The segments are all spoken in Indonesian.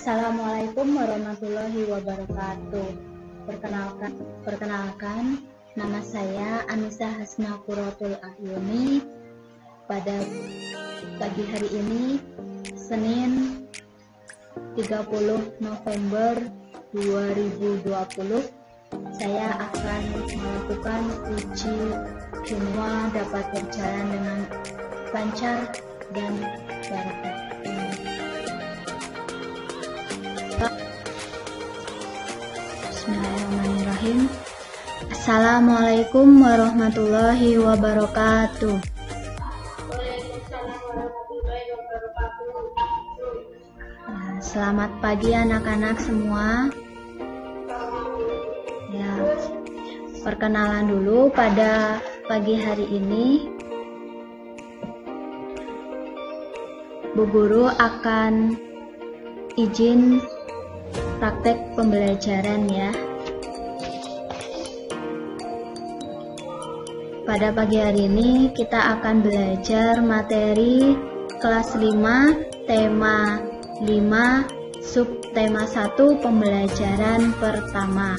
Assalamualaikum warahmatullahi wabarakatuh. Perkenalkan, nama saya Anissa Hasna Quratul Ahyuni. Pada pagi hari ini, Senin 30 November 2020, saya akan melakukan uji semua dapat berjalan dengan lancar dan barokah. Bismillahirrahmanirrahim. Assalamualaikum warahmatullahi wabarakatuh. Selamat pagi anak-anak semua. Ya, perkenalan dulu pada pagi hari ini. Bu Guru akan izin praktek pembelajaran ya. Pada pagi hari ini kita akan belajar materi kelas 5, tema 5, subtema 1, pembelajaran pertama.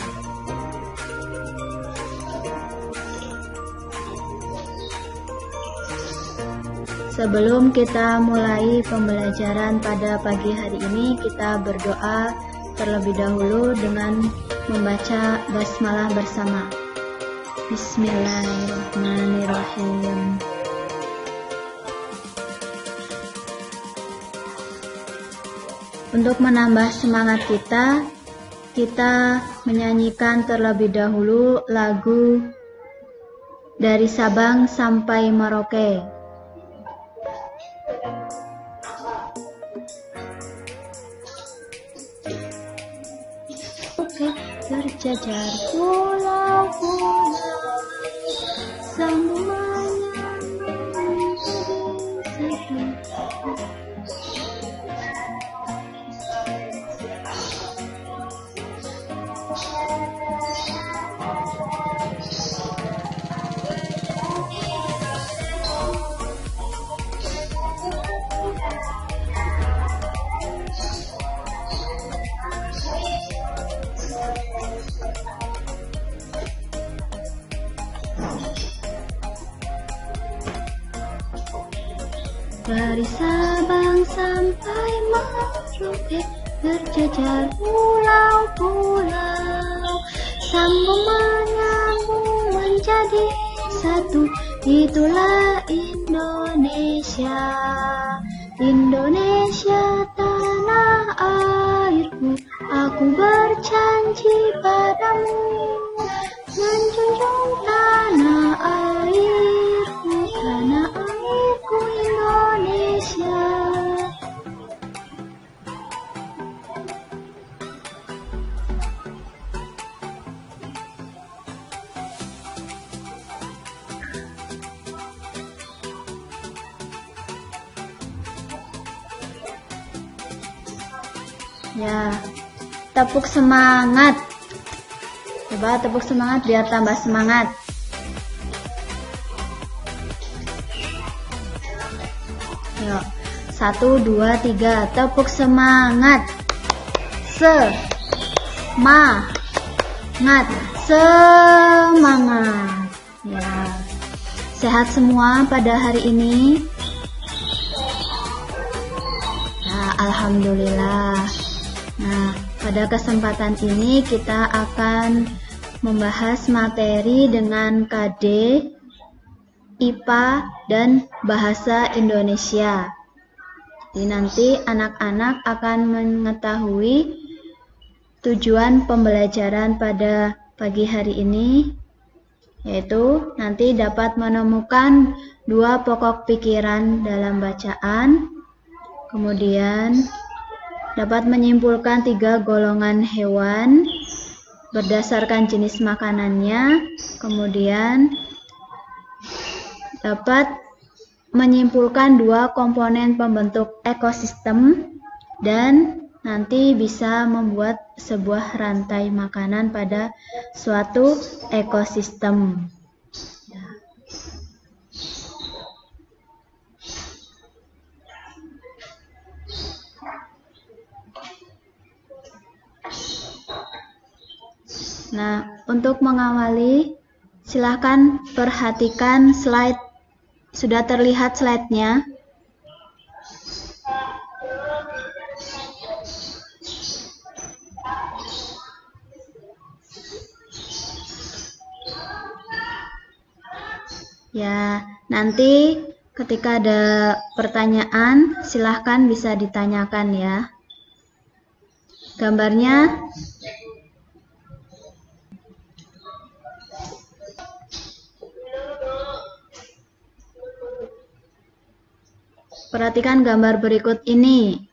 Sebelum kita mulai pembelajaran pada pagi hari ini, kita berdoa terlebih dahulu dengan membaca basmalah bersama. Bismillahirrahmanirrahim. Untuk menambah semangat kita menyanyikan terlebih dahulu lagu Dari Sabang Sampai Merauke. Berjajar pulau-pulau, semuanya menjadi satu. Dari Sabang sampai Merauke, berjajar pulau-pulau, sambung menyambung menjadi satu. Itulah Indonesia, Indonesia tanah airku. Aku berjanji padamu, menjunjung tanah airku, tanah airku Indonesia. Ya, tepuk semangat. Coba tepuk semangat biar tambah semangat. Yuk, 1, 2, 3, tepuk semangat. Semangat. Ya, sehat semua pada hari ini. Ya, alhamdulillah. Nah, pada kesempatan ini kita akan membahas materi dengan KD, IPA, dan Bahasa Indonesia. Jadi nanti anak-anak akan mengetahui tujuan pembelajaran pada pagi hari ini, yaitu nanti dapat menemukan 2 pokok pikiran dalam bacaan, kemudian dapat menyimpulkan 3 golongan hewan berdasarkan jenis makanannya, kemudian dapat menyimpulkan 2 komponen pembentuk ekosistem, dan nanti bisa membuat sebuah rantai makanan pada suatu ekosistem. Nah, untuk mengawali, silahkan perhatikan slide. Sudah terlihat slide-nya? Ya, nanti ketika ada pertanyaan, silahkan bisa ditanyakan ya. Gambarnya perhatikan gambar berikut ini.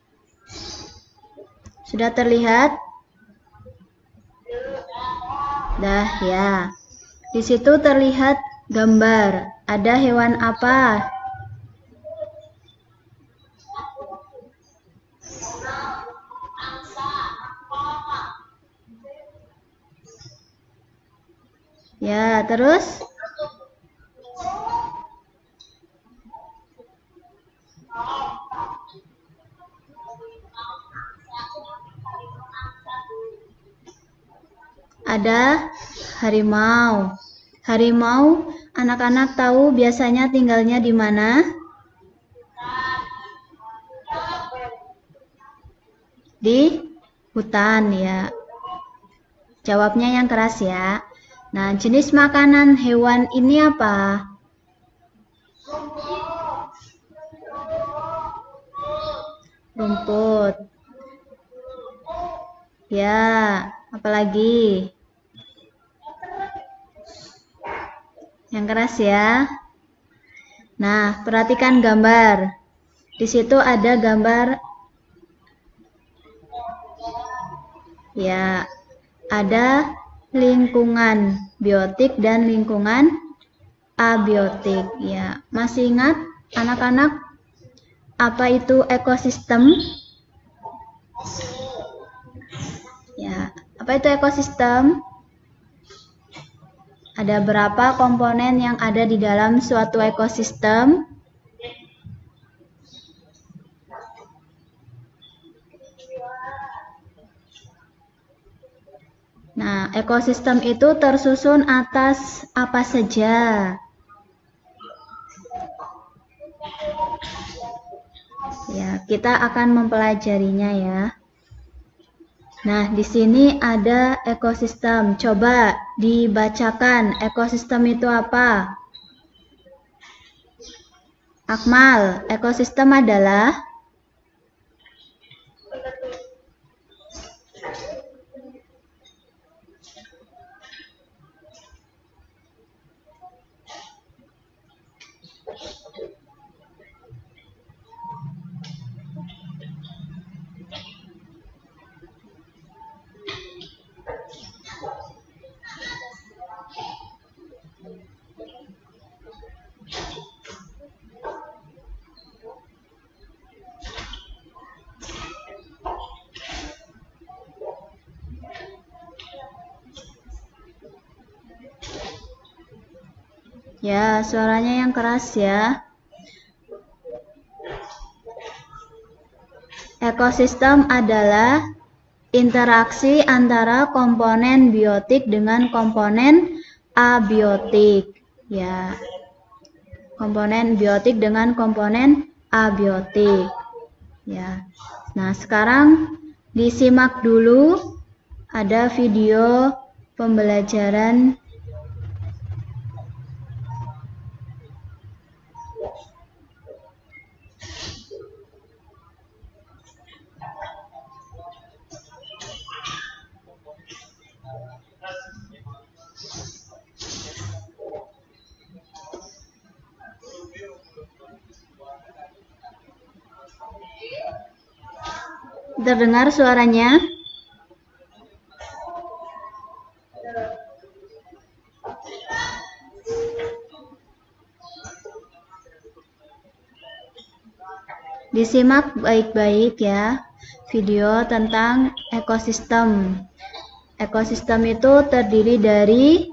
Sudah terlihat? Dah ya. Di situ terlihat gambar. Ada hewan apa? Ya, terus? Ada harimau. Harimau, anak-anak tahu biasanya tinggalnya di mana? Di hutan ya. Jawabnya yang keras ya. Nah, jenis makanan hewan ini apa? Rumput. Ya, apalagi? Yang keras ya. Nah, perhatikan gambar. Di situ ada gambar. Ya, ada lingkungan biotik dan lingkungan abiotik. Ya, masih ingat anak-anak apa itu ekosistem? Ya, apa itu ekosistem? Ada berapa komponen yang ada di dalam suatu ekosistem? Nah, ekosistem itu tersusun atas apa saja? Ya, kita akan mempelajarinya ya. Nah, di sini ada ekosistem. Coba dibacakan, ekosistem itu apa? Akmal, ekosistem adalah? Ya, suaranya yang keras ya. Ekosistem adalah interaksi antara komponen biotik dengan komponen abiotik. Ya, komponen biotik dengan komponen abiotik. Ya. Nah, sekarang disimak dulu ada video pembelajaran. Terdengar suaranya? Disimak baik-baik ya, video tentang ekosistem. Ekosistem itu terdiri dari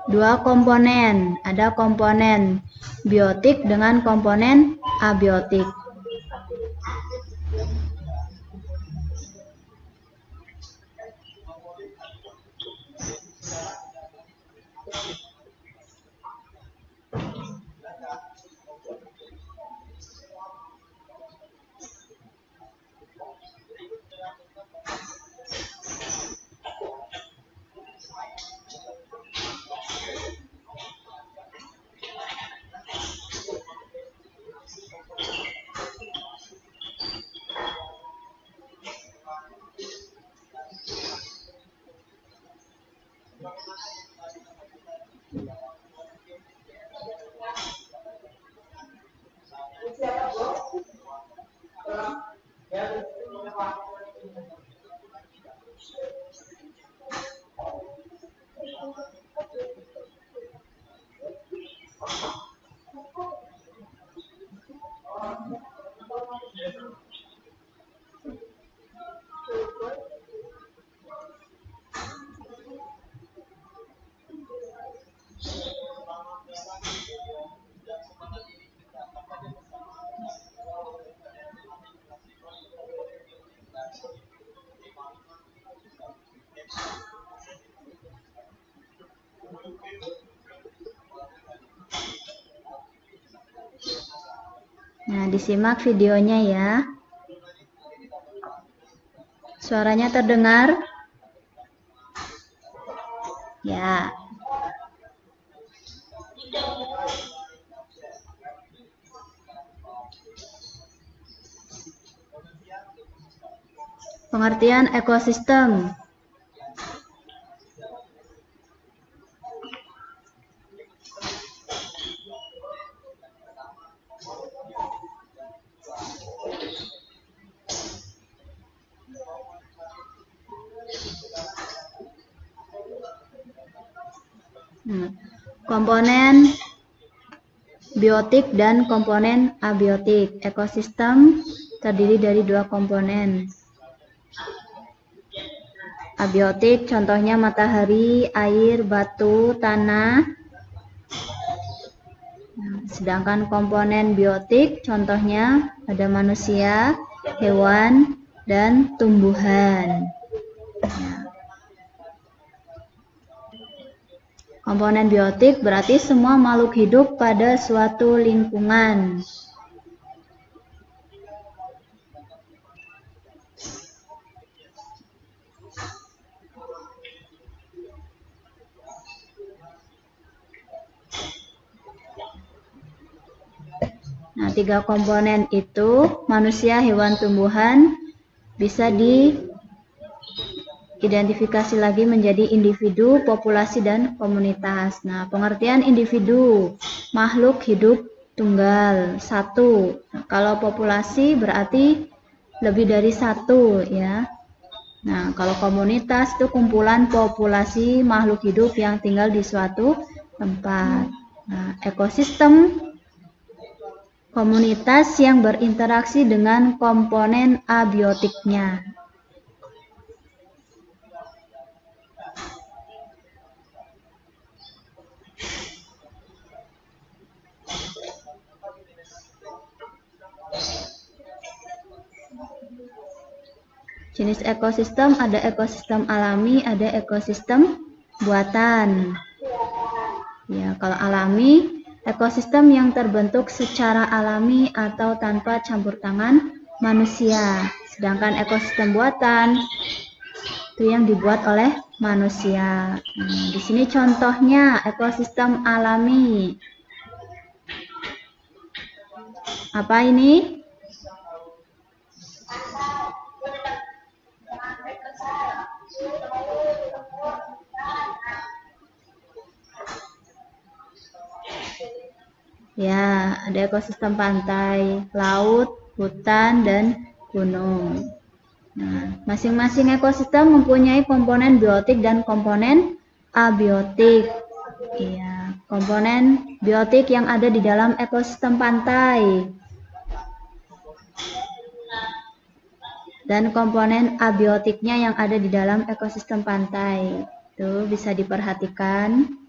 dua komponen. Ada komponen biotik dengan komponen abiotik. Nah, disimak videonya ya. Suaranya terdengar? Ya. Pengertian ekosistem. Komponen biotik dan komponen abiotik. Ekosistem terdiri dari dua komponen. Abiotik contohnya matahari, air, batu, tanah. Sedangkan komponen biotik contohnya ada manusia, hewan, dan tumbuhan. Komponen biotik berarti semua makhluk hidup pada suatu lingkungan. Nah, 3 komponen itu, manusia, hewan, tumbuhan, bisa diidentifikasi lagi menjadi individu, populasi, dan komunitas. Nah, pengertian individu, makhluk hidup tunggal, satu. Kalau populasi berarti lebih dari satu, ya. Nah, kalau komunitas itu kumpulan populasi makhluk hidup yang tinggal di suatu tempat. Nah, ekosistem komunitas yang berinteraksi dengan komponen abiotiknya. Jenis ekosistem ada ekosistem alami, ada ekosistem buatan. Ya, kalau alami, ekosistem yang terbentuk secara alami atau tanpa campur tangan manusia. Sedangkan ekosistem buatan itu yang dibuat oleh manusia. Nah, di sini contohnya ekosistem alami. Apa ini? Ya, ada ekosistem pantai, laut, hutan, dan gunung. Nah, masing-masing ekosistem mempunyai komponen biotik dan komponen abiotik. Ya, komponen biotik yang ada di dalam ekosistem pantai dan komponen abiotiknya yang ada di dalam ekosistem pantai. Itu bisa diperhatikan.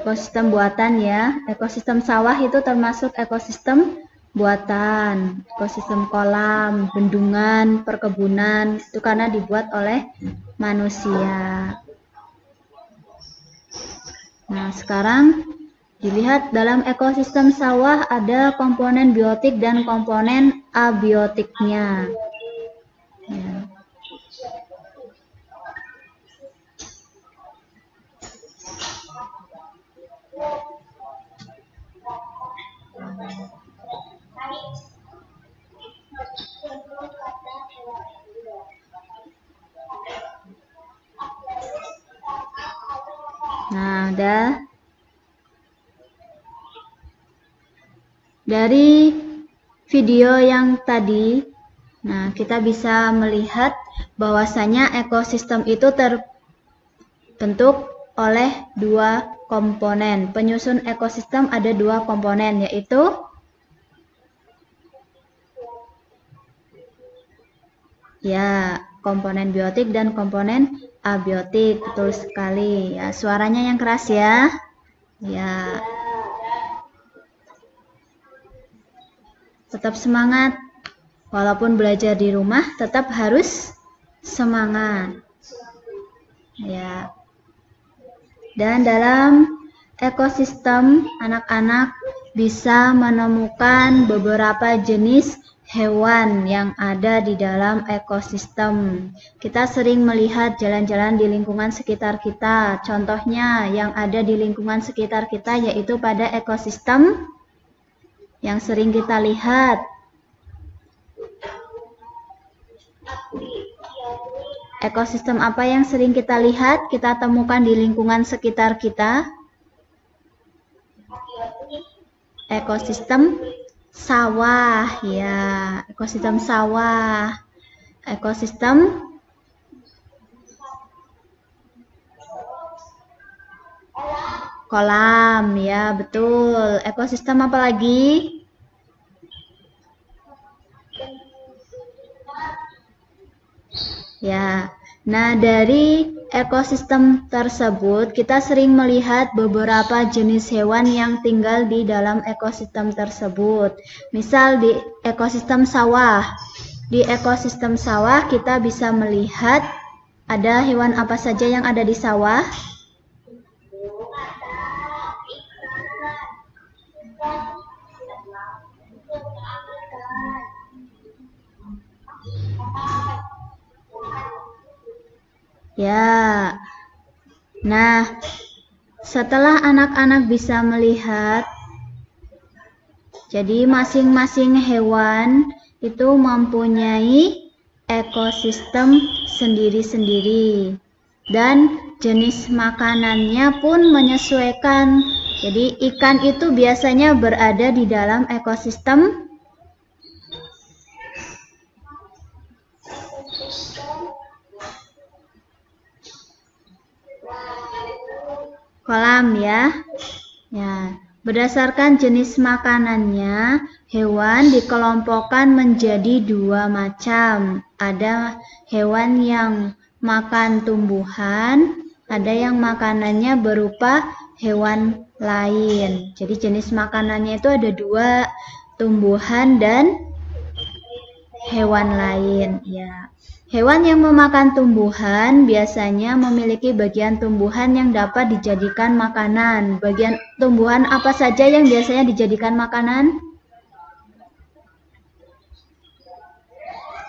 Ekosistem buatan ya, ekosistem sawah itu termasuk ekosistem buatan, ekosistem kolam, bendungan, perkebunan, itu karena dibuat oleh manusia. Nah, sekarang dilihat dalam ekosistem sawah ada komponen biotik dan komponen abiotiknya. Ya. Nah, udah. Dari video yang tadi, nah kita bisa melihat bahwasanya ekosistem itu terbentuk oleh dua komponen. Penyusun ekosistem ada dua komponen, yaitu ya, komponen biotik dan komponen abiotik. Betul sekali. Ya, suaranya yang keras ya. Ya. Tetap semangat. Walaupun belajar di rumah, tetap harus semangat. Ya. Dan dalam ekosistem, anak-anak bisa menemukan beberapa jenis hewan yang ada di dalam ekosistem. Kita sering melihat jalan-jalan di lingkungan sekitar kita. Contohnya yang ada di lingkungan sekitar kita yaitu pada ekosistem yang sering kita lihat. Ekosistem apa yang sering kita lihat, kita temukan di lingkungan sekitar kita? Ekosistem sawah, ya. Ekosistem sawah. Ekosistem kolam, ya, betul. Ekosistem apa lagi? Ya, nah dari ekosistem tersebut kita sering melihat beberapa jenis hewan yang tinggal di dalam ekosistem tersebut. Misal di ekosistem sawah. Di ekosistem sawah kita bisa melihat ada hewan apa saja yang ada di sawah. Ya, nah setelah anak-anak bisa melihat, jadi masing-masing hewan itu mempunyai ekosistem sendiri-sendiri dan jenis makanannya pun menyesuaikan. Jadi ikan itu biasanya berada di dalam ekosistem kolam, ya. Ya, berdasarkan jenis makanannya, hewan dikelompokkan menjadi dua macam. Ada hewan yang makan tumbuhan, ada yang makanannya berupa hewan lain. Jadi jenis makanannya itu ada dua, tumbuhan dan hewan lain, ya. Hewan yang memakan tumbuhan biasanya memiliki bagian tumbuhan yang dapat dijadikan makanan. Bagian tumbuhan apa saja yang biasanya dijadikan makanan?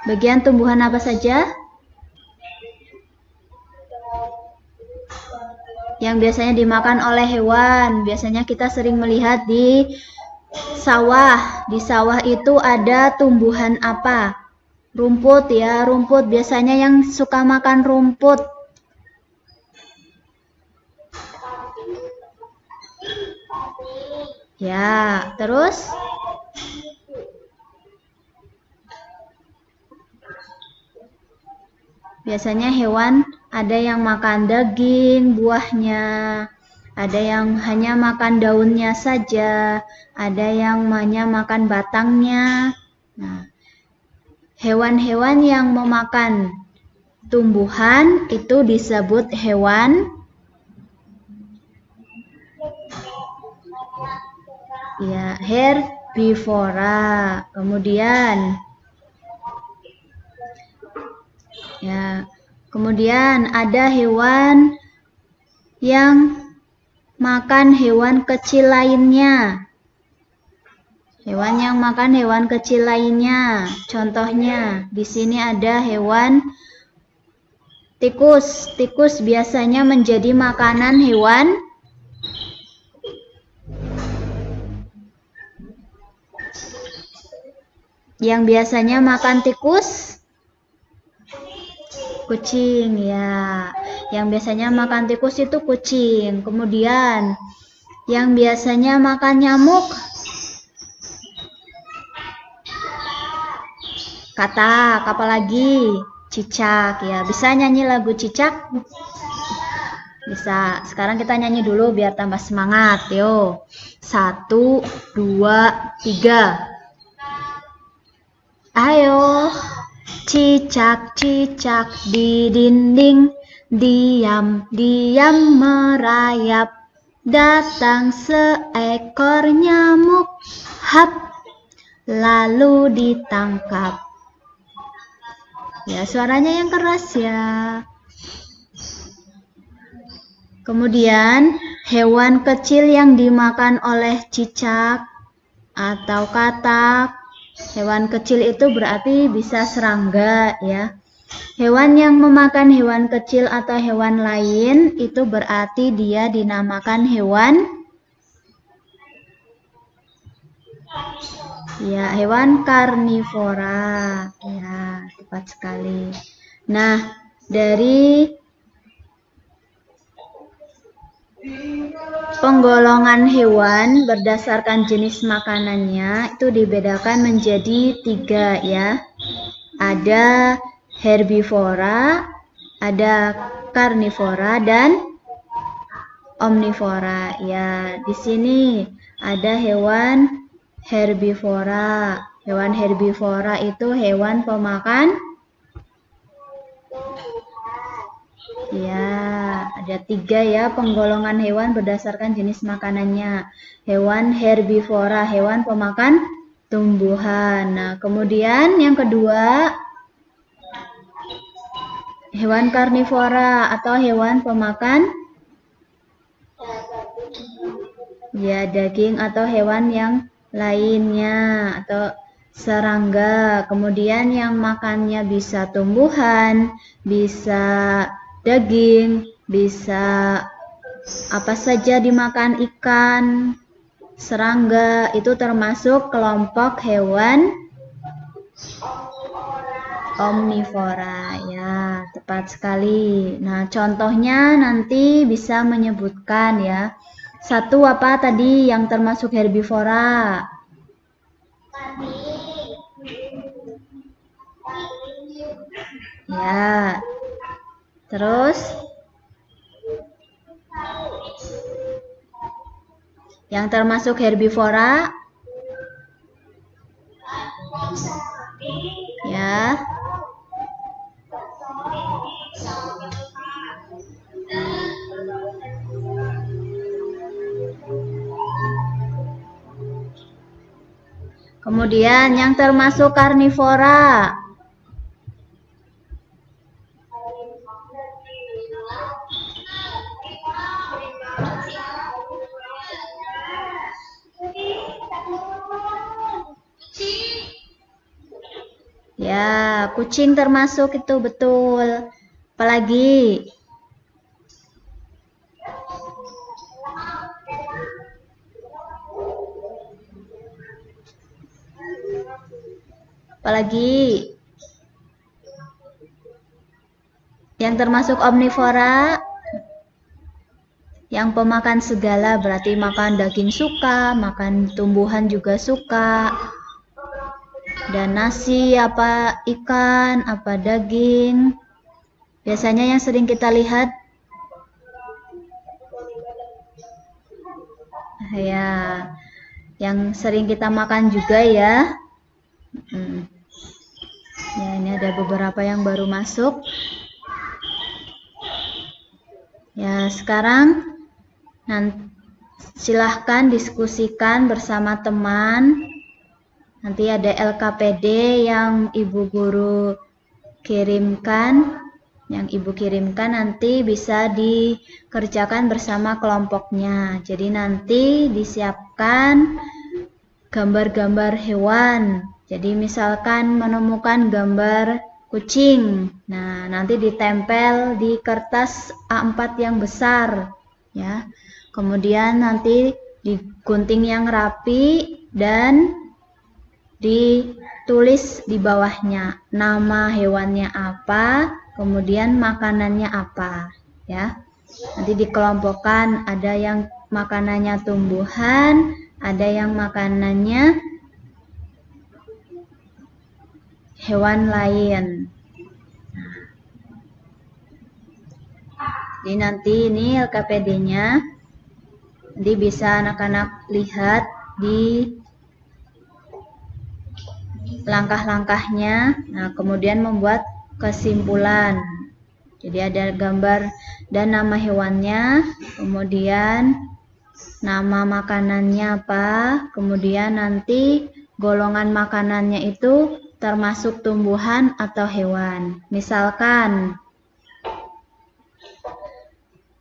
Bagian tumbuhan apa saja? Yang biasanya dimakan oleh hewan. Biasanya kita sering melihat di sawah. Di sawah itu ada tumbuhan apa? Rumput, ya, rumput. Biasanya yang suka makan rumput. Ya, terus? Biasanya hewan ada yang makan daging, buahnya. Ada yang hanya makan daunnya saja. Ada yang hanya makan batangnya. Nah, hewan-hewan yang memakan tumbuhan itu disebut hewan ya, herbivora. Kemudian ada hewan yang makan hewan kecil lainnya. Hewan yang makan hewan kecil lainnya. Contohnya, di sini ada hewan tikus. Tikus biasanya menjadi makanan hewan yang biasanya makan tikus. Kucing, ya. Yang biasanya makan tikus itu kucing. Kemudian, yang biasanya makan nyamuk, katak. Apalagi cicak, ya. Bisa nyanyi lagu cicak? Bisa. Sekarang kita nyanyi dulu biar tambah semangat. Yo. 1, 2, 3. Ayo. Cicak-cicak di dinding, diam-diam merayap. Datang seekor nyamuk, hap, lalu ditangkap. Ya, suaranya yang keras ya. Kemudian, hewan kecil yang dimakan oleh cicak atau katak. Hewan kecil itu berarti bisa serangga ya. Hewan yang memakan hewan kecil atau hewan lain itu berarti dia dinamakan hewan karnivora. Ya, tepat sekali. Nah, dari penggolongan hewan berdasarkan jenis makanannya itu dibedakan menjadi 3 ya. Ada herbivora, ada karnivora dan omnivora. Ya, di sini ada hewan herbivora. Hewan herbivora itu hewan pemakan. Ya, ada 3 ya penggolongan hewan berdasarkan jenis makanannya. Hewan herbivora, hewan pemakan tumbuhan. Nah, kemudian yang kedua, hewan karnivora atau hewan pemakan ya daging atau hewan yang lainnya atau serangga. Kemudian yang makannya bisa tumbuhan, bisa daging, bisa apa saja dimakan ikan, serangga, itu termasuk kelompok hewan omnivora. Ya, tepat sekali. Nah, contohnya nanti bisa menyebutkan ya. 1 apa tadi yang termasuk herbivora? Ya. Terus yang termasuk herbivora? Ya. Kemudian yang termasuk karnivora. Ya, kucing termasuk itu betul. Apalagi? Apalagi? Yang termasuk omnivora? Yang pemakan segala berarti makan daging suka, makan tumbuhan juga suka. Dan nasi, apa ikan, apa daging. Biasanya yang sering kita lihat ya, yang sering kita makan juga ya. Ya, ini ada beberapa yang baru masuk. Ya, sekarang silahkan diskusikan bersama teman. Nanti ada LKPD yang Ibu Guru kirimkan. Yang Ibu kirimkan nanti bisa dikerjakan bersama kelompoknya. Jadi nanti disiapkan gambar-gambar hewan. Jadi misalkan menemukan gambar kucing. Nah, nanti ditempel di kertas A4 yang besar. Ya. Kemudian nanti digunting yang rapi dan ditulis di bawahnya nama hewannya apa, kemudian makanannya apa, ya. Nanti dikelompokkan, ada yang makanannya tumbuhan, ada yang makanannya hewan lain. Nah, jadi nanti ini LKPD-nya, nanti bisa anak-anak lihat di langkah-langkahnya. Nah, kemudian membuat kesimpulan. Jadi ada gambar dan nama hewannya, kemudian nama makanannya apa, kemudian nanti golongan makanannya itu termasuk tumbuhan atau hewan. Misalkan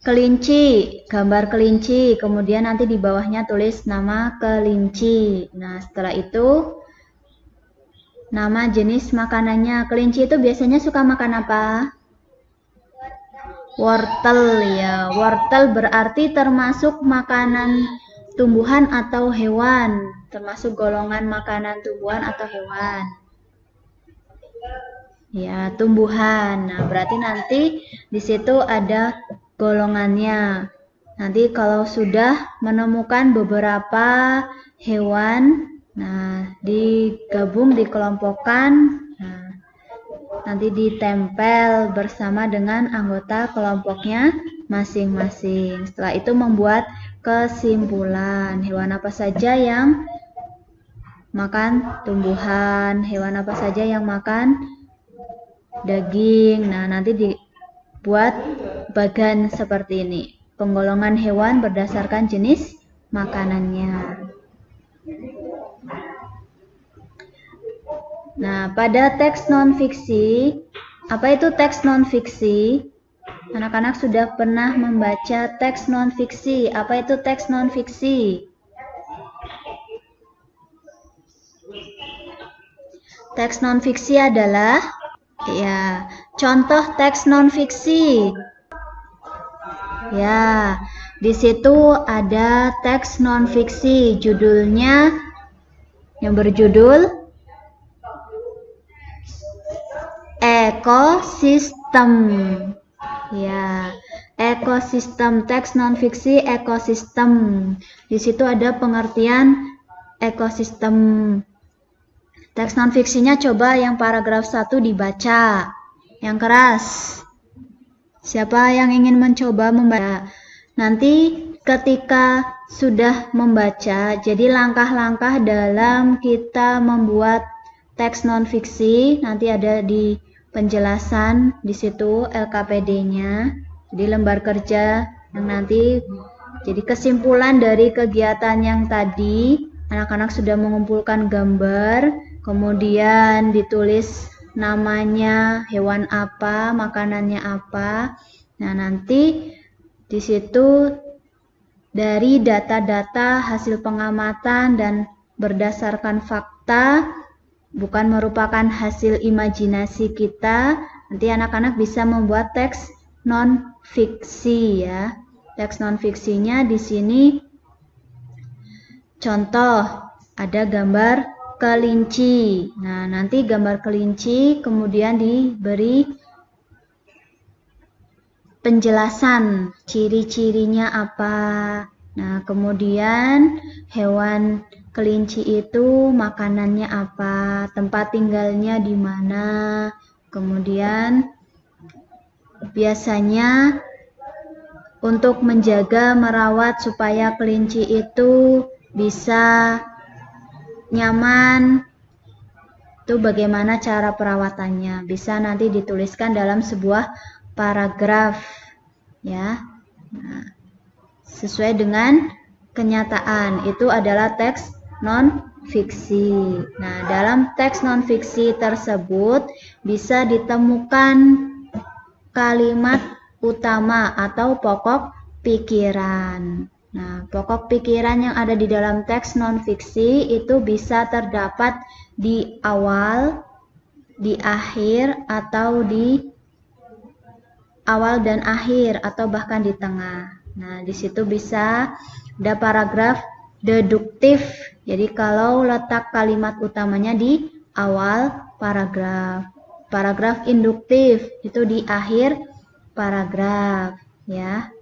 kelinci, gambar kelinci, kemudian nanti di bawahnya tulis nama kelinci. Nah, setelah itu nama jenis makanannya. Kelinci itu biasanya suka makan apa? Wortel ya. Wortel berarti termasuk makanan tumbuhan atau hewan, termasuk golongan makanan tumbuhan atau hewan. Ya, tumbuhan. Nah, berarti nanti di situ ada golongannya. Nanti kalau sudah menemukan beberapa hewan, nah digabung, dikelompokkan, nah, nanti ditempel bersama dengan anggota kelompoknya masing-masing. Setelah itu membuat kesimpulan, hewan apa saja yang makan tumbuhan, hewan apa saja yang makan daging. Nah, nanti dibuat bagan seperti ini. Penggolongan hewan berdasarkan jenis makanannya. Nah, pada teks non-fiksi, apa itu teks non-fiksi? Anak-anak sudah pernah membaca teks non-fiksi. Apa itu teks non-fiksi? Teks non-fiksi adalah, ya, contoh teks non-fiksi. Ya, di situ ada teks non-fiksi, judulnya yang berjudul ekosistem. Ya, ekosistem, teks non-fiksi ekosistem. Di situ ada pengertian ekosistem. Teks non-fiksinya coba yang paragraf 1 dibaca. Yang keras. Siapa yang ingin mencoba membaca? Nanti ketika sudah membaca, jadi langkah-langkah dalam kita membuat teks non-fiksi, nanti ada di penjelasan di situ LKPD-nya. Jadi lembar kerja yang nanti jadi kesimpulan dari kegiatan yang tadi, anak-anak sudah mengumpulkan gambar, kemudian ditulis namanya, hewan apa, makanannya apa. Nah, nanti di situ dari data-data hasil pengamatan dan berdasarkan fakta, bukan merupakan hasil imajinasi kita, nanti anak-anak bisa membuat teks non-fiksi ya. Teks non-fiksinya di sini contoh ada gambar kelinci. Nah, nanti gambar kelinci kemudian diberi penjelasan ciri-cirinya apa. Nah, kemudian hewan kelinci itu makanannya apa, tempat tinggalnya di mana. Kemudian biasanya untuk menjaga, merawat supaya kelinci itu bisa nyaman, itu bagaimana cara perawatannya, bisa nanti dituliskan dalam sebuah paragraf ya. Nah, sesuai dengan kenyataan, itu adalah teks non-fiksi. Nah, dalam teks non-fiksi tersebut bisa ditemukan kalimat utama atau pokok pikiran. Nah, pokok pikiran yang ada di dalam teks non-fiksi itu bisa terdapat di awal, di akhir, atau di awal dan akhir, atau bahkan di tengah. Nah, di situ bisa ada paragraf deduktif. Jadi kalau letak kalimat utamanya di awal paragraf. Paragraf induktif itu di akhir paragraf, ya.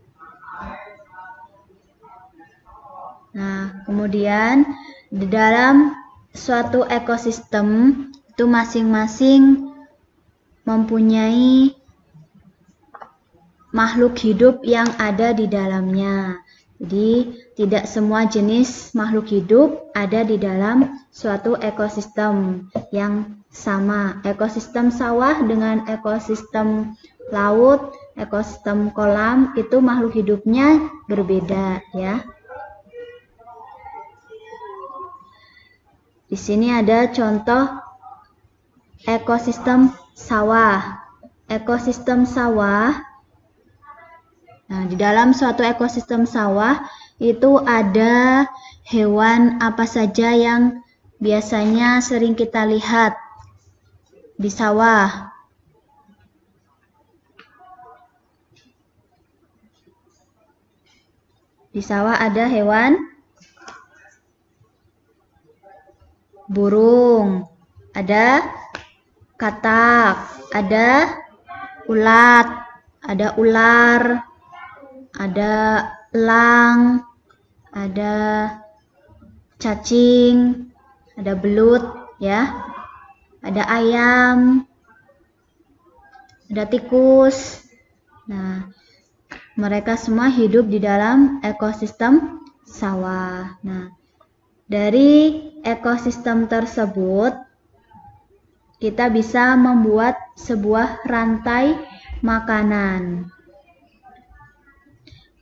Nah, kemudian di dalam suatu ekosistem itu masing-masing mempunyai makhluk hidup yang ada di dalamnya. Jadi, tidak semua jenis makhluk hidup ada di dalam suatu ekosistem yang sama. Ekosistem sawah dengan ekosistem laut, ekosistem kolam itu makhluk hidupnya berbeda, ya. Di sini ada contoh ekosistem sawah. Ekosistem sawah. Nah, di dalam suatu ekosistem sawah itu ada hewan apa saja yang biasanya sering kita lihat di sawah. Di sawah ada hewan burung, ada katak, ada ulat, ada ular, ada elang, ada cacing, ada belut, ya, ada ayam, ada tikus. Nah, mereka semua hidup di dalam ekosistem sawah. Nah, dari ekosistem tersebut kita bisa membuat sebuah rantai makanan.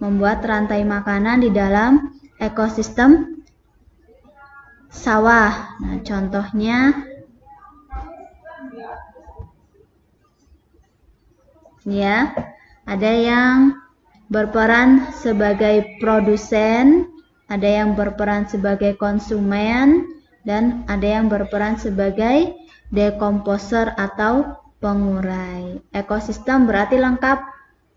Membuat rantai makanan di dalam ekosistem sawah. Nah, contohnya ya, ada yang berperan sebagai produsen, ada yang berperan sebagai konsumen, dan ada yang berperan sebagai dekomposer atau pengurai. Ekosistem berarti lengkap,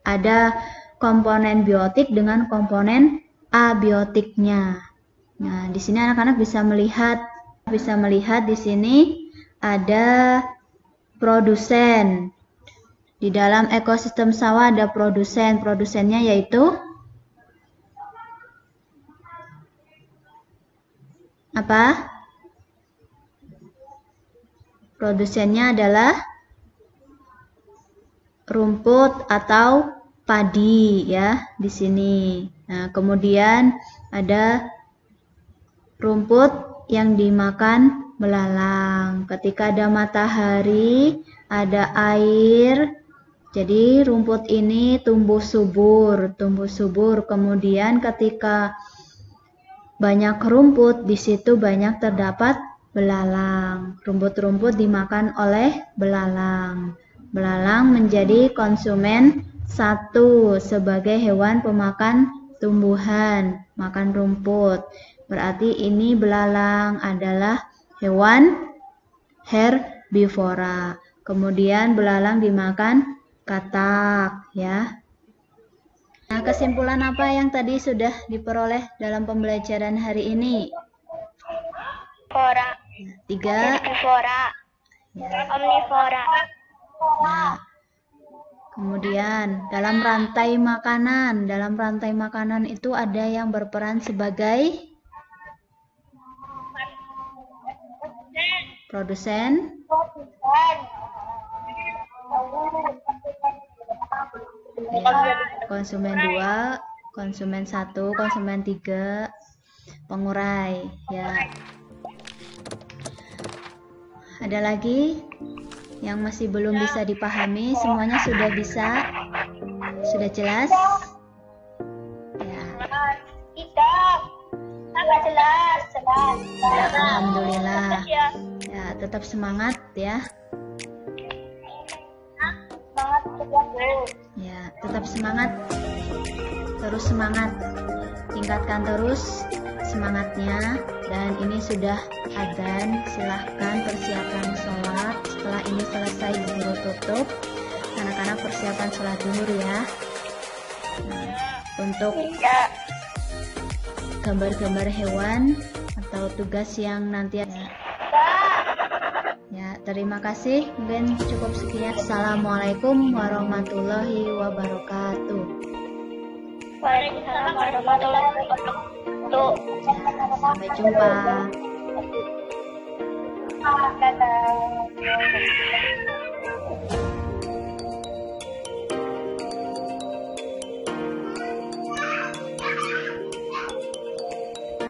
ada komponen biotik dengan komponen abiotiknya. Nah, di sini anak-anak bisa melihat di sini ada produsen. Di dalam ekosistem sawah ada produsen. Produsennya yaitu apa? Produsennya adalah rumput atau padi, ya, di sini. Nah, kemudian ada rumput yang dimakan belalang. Ketika ada matahari, ada air, jadi rumput ini tumbuh subur. Kemudian ketika banyak rumput, di situ banyak terdapat belalang. Rumput-rumput dimakan oleh belalang. Belalang menjadi konsumen satu sebagai hewan pemakan tumbuhan, makan rumput. Berarti ini belalang adalah hewan herbivora. Kemudian belalang dimakan katak, ya. Nah, kesimpulan apa yang tadi sudah diperoleh dalam pembelajaran hari ini? Omnivora. 3. Herbivora. Ya. Omnivora. Nah, kemudian dalam rantai makanan itu ada yang berperan sebagai produsen, ya, konsumen 2, konsumen 1, konsumen 3, pengurai, ya. Ada lagi yang masih belum bisa dipahami? Semuanya sudah bisa? Sudah jelas? Ya. Jelas. Ya, alhamdulillah. Ya, tetap semangat, ya. Ya, tetap semangat. Terus semangat. Tingkatkan terus semangatnya. Dan ini sudah adzan, silahkan persiapan sholat. Setelah ini selesai guru tutup, anak-anak persiapan sholat zuhur, ya. Nah, untuk gambar-gambar hewan atau tugas yang nanti ya, terima kasih. Mungkin cukup sekian. Assalamualaikum warahmatullahi wabarakatuh. Waalaikumsalam warahmatullahi wabarakatuh. Sampai jumpa. Dadah.